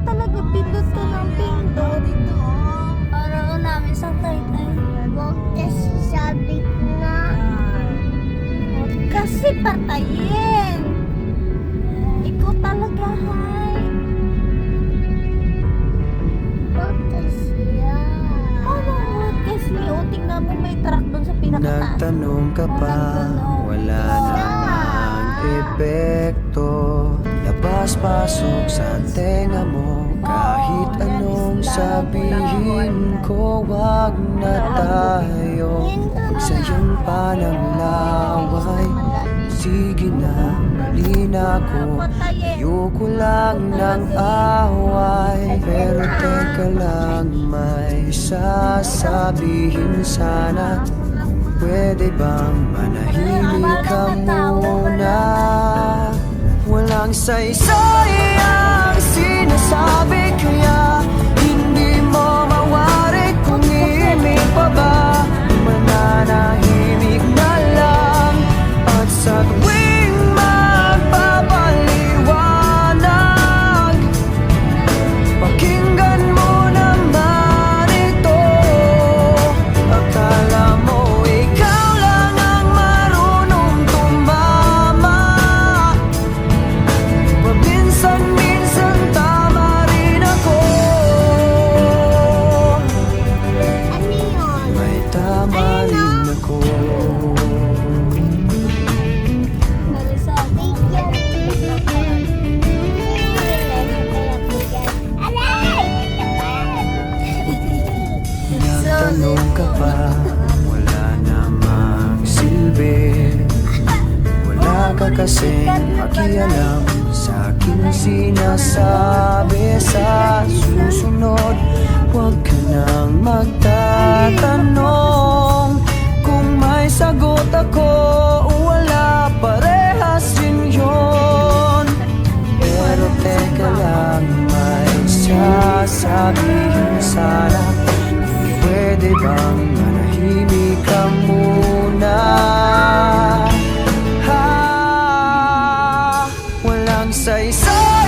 talaga pindot ka ng pindot. Para namin sa tayo. Huwag kasi sabi ko na. Huwag kasi patayin. Ikaw talaga, hay. Huwag kasi yan. Ano huwag kasi? O, tingnan mo may truck doon sa pinakataas. Nagtanong ka pa, wala namang epekto. Labas-pasok sa tenga mo, kahit anong sabihin ko, wag na tayo magsayang ng laway. Sige na, mali na ako, ayoko lang ng away. Pero teka lang, may sasabihin sana. Pwede bang manahimik ka muna? Walang saysay ang sinasabi, kaya hindi mo mawari kung imig pa ba. Mananahimik na lang at sa tuwing magpapaliwanag, pakinggan mo naman ito. Akala mo ikaw lang ang marunong tumama, paminsan-minsan tama rin ako. Ano yun? May tama rin ako. Nagtanong ka pa, wala namang silbi. Wala ka kasing pakialam sa aking sinasabi. Sa susunod, huwag ka nang magtatanong kung may sagot ako o wala, parehas din yun. Pero teka lang, may sasabihin sana. Pwede bang manahimik ka muna? Ha, walang saysay